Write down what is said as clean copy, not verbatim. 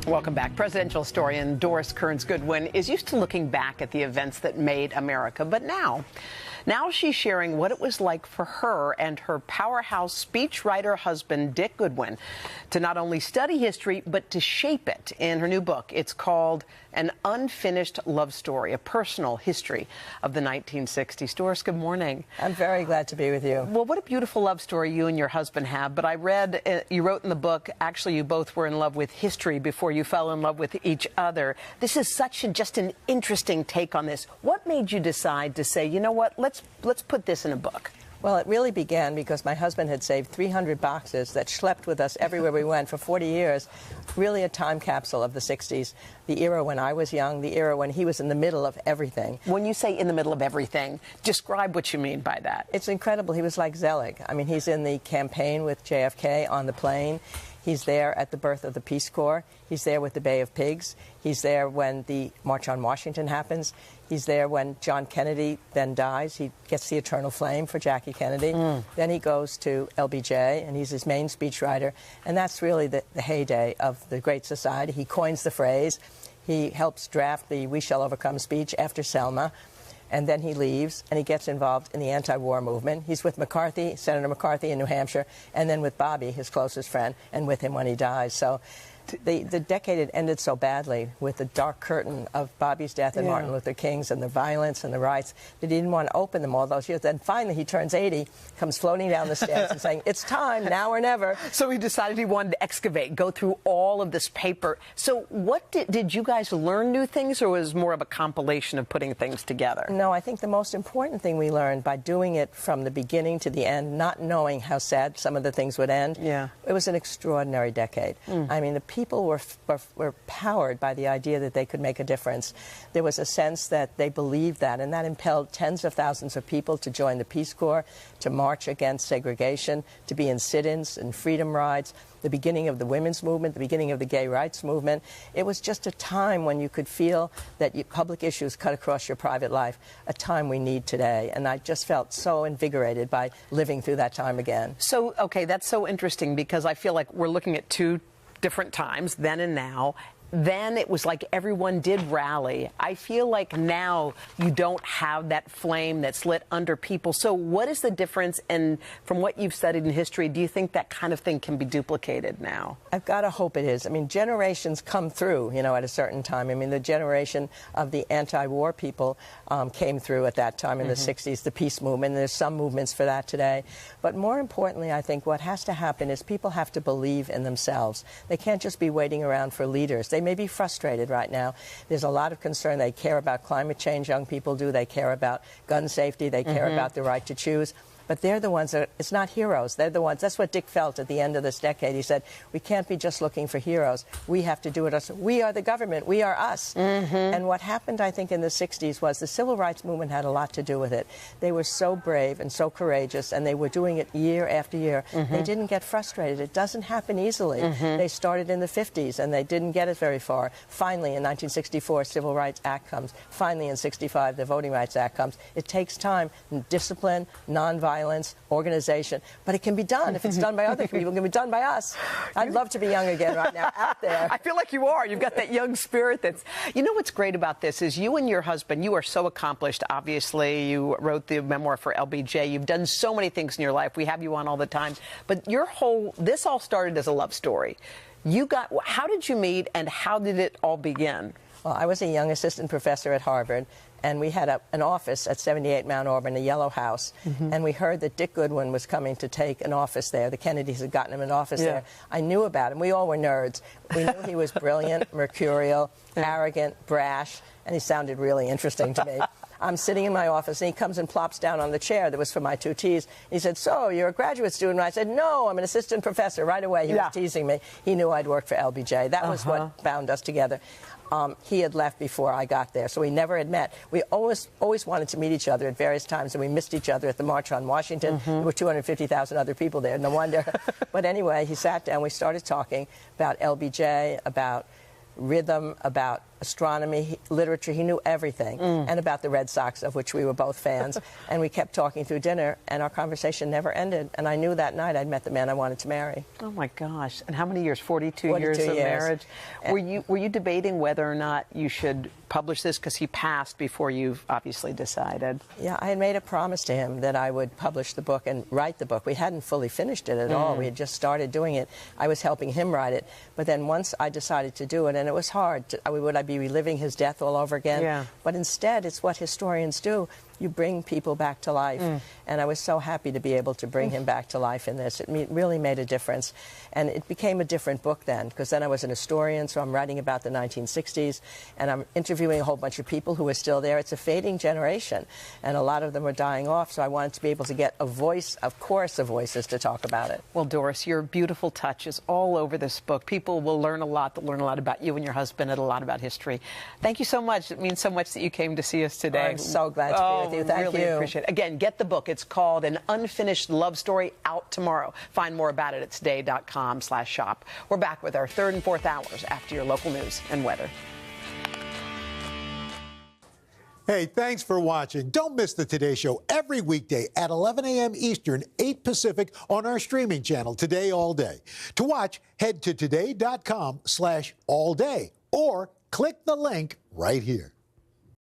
Welcome back. Presidential historian Doris Kearns Goodwin is used to looking back at the events that made America, but now she's sharing what it was like for her and her powerhouse speechwriter husband, Dick Goodwin, to not only study history, but to shape it in her new book. It's called An Unfinished Love Story, a personal history of the 1960s. Doris, good morning. I'm very glad to be with you. Well, what a beautiful love story you and your husband have. But I read, you wrote in the book, actually, you both were in love with history before you fell in love with each other. This is just an interesting take on this. What made you decide to say, you know what, let's put this in a book? Well, it really began because my husband had saved 300 boxes that schlepped with us everywhere we went for 40 years. Really a time capsule of the 60s, the era when I was young, the era when he was in the middle of everything. When you say in the middle of everything, describe what you mean by that. It's incredible. He was like Zelig. I mean, he's in the campaign with JFK on the plane. He's there at the birth of the Peace Corps. He's there with the Bay of Pigs. He's there when the March on Washington happens. He's there when John Kennedy then dies. He gets the eternal flame for Jackie Kennedy. Then he goes to LBJ, and he's his main speechwriter. And that's really the heyday of the Great Society. He coins the phrase. He helps draft the We Shall Overcome speech after Selma. And then he leaves, and he gets involved in the anti-war movement. He's with McCarthy, Senator McCarthy in New Hampshire, and then with Bobby, his closest friend, and with him when he dies. So the decade had ended so badly with the dark curtain of Bobby's death and Martin Luther King's and the violence and the riots that he didn't want to open them all those years. Then finally he turns 80, comes floating down the steps and saying, it's time, now or never. So he decided he wanted to excavate, go through all of this paper. So what did you guys learn new things, or was it more of a compilation of putting things together? No, I think the most important thing we learned by doing it from the beginning to the end, not knowing how sad some of the things would end, it was an extraordinary decade. I mean, the people were powered by the idea that they could make a difference. There was a sense that they believed that, and that impelled tens of thousands of people to join the Peace Corps, to march against segregation, to be in sit-ins and freedom rides, the beginning of the women's movement, the beginning of the gay rights movement. It was just a time when you could feel that public issues cut across your private life, a time we need today. And I just felt so invigorated by living through that time again. So, okay, that's so interesting, because I feel like we're looking at two different times, then and now. Then it was like everyone did rally. I feel like now you don't have that flame that's lit under people. So what is the difference? And from what you've studied in history, do you think that kind of thing can be duplicated now? I've got to hope it is. I mean, generations come through, you know, at a certain time. I mean, the generation of the anti-war people came through at that time in the 60s, the peace movement. There's some movements for that today. But more importantly, I think what has to happen is people have to believe in themselves. They can't just be waiting around for leaders. They may be frustrated right now. There's a lot of concern. They care about climate change, young people do. They care about gun safety. They care about the right to choose. But they're the ones that, it's not heroes. They're the ones. That's what Dick felt at the end of this decade. He said, we can't be just looking for heroes. We have to do it ourselves. We are the government. We are us. And what happened, I think, in the 60s was the civil rights movement had a lot to do with it. They were so brave and so courageous, and they were doing it year after year. They didn't get frustrated. It doesn't happen easily. They started in the 50s, and they didn't get it very far. Finally, in 1964, Civil Rights Act comes. Finally, in 65, the Voting Rights Act comes. It takes time, discipline, nonviolence, organization, but it can be done. If it's done by other people, it can be done by us. I'd love to be young again right now, out there. I feel like you are. You've got that young spirit that's... You know what's great about this is you and your husband, you are so accomplished, obviously. You wrote the memoir for LBJ. You've done so many things in your life. We have you on all the time. But this all started as a love story. How did you meet, and how did it all begin? Well, I was a young assistant professor at Harvard, and we had an office at 78 Mount Auburn, a yellow house, and we heard that Dick Goodwin was coming to take an office there. The Kennedys had gotten him an office there. I knew about him. We all were nerds. We knew he was brilliant, mercurial, arrogant, brash, and he sounded really interesting to me. I'm sitting in my office, and he comes and plops down on the chair that was for my two T's. He said, so, you're a graduate student? I said, no, I'm an assistant professor. Right away, he was teasing me. He knew I'd worked for LBJ. That was what bound us together. He had left before I got there, so we never had met. We always wanted to meet each other at various times, and we missed each other at the March on Washington. There were 250,000 other people there, no wonder. But anyway, he sat down, we started talking about LBJ, about rhythm, about astronomy, literature. He knew everything, and about the Red Sox, of which we were both fans. And we kept talking through dinner, and our conversation never ended. And I knew that night I'd met the man I wanted to marry. Oh my gosh! And how many years? 42 years of marriage. Were you debating whether or not you should publish this, because he passed before you obviously decided? Yeah, I had made a promise to him that I would publish the book and write the book. We hadn't fully finished it at all. We had just started doing it. I was helping him write it. But then once I decided to do it, and it was hard, would I be reliving his death all over again? Yeah. But instead, it's what historians do. You bring people back to life. And I was so happy to be able to bring him back to life in this. It really made a difference. And it became a different book then, because then I was an historian, so I'm writing about the 1960s, and I'm interviewing a whole bunch of people who are still there. It's a fading generation, and a lot of them are dying off, so I wanted to be able to get a voice, of course, of voices to talk about it. Well, Doris, your beautiful touch is all over this book. People will learn a lot. They'll learn a lot about you and your husband and a lot about history. Thank you so much. It means so much that you came to see us today. I'm so glad to be with you. Thank really you. Appreciate it. Again, get the book. It's called An Unfinished Love Story, out tomorrow. Find more about it at today.com/shop. We're back with our third and fourth hours after your local news and weather. Hey, thanks for watching. Don't miss the Today Show every weekday at 11 a.m. Eastern, 8 Pacific on our streaming channel, Today All Day. To watch, head to today.com/allday or click the link right here.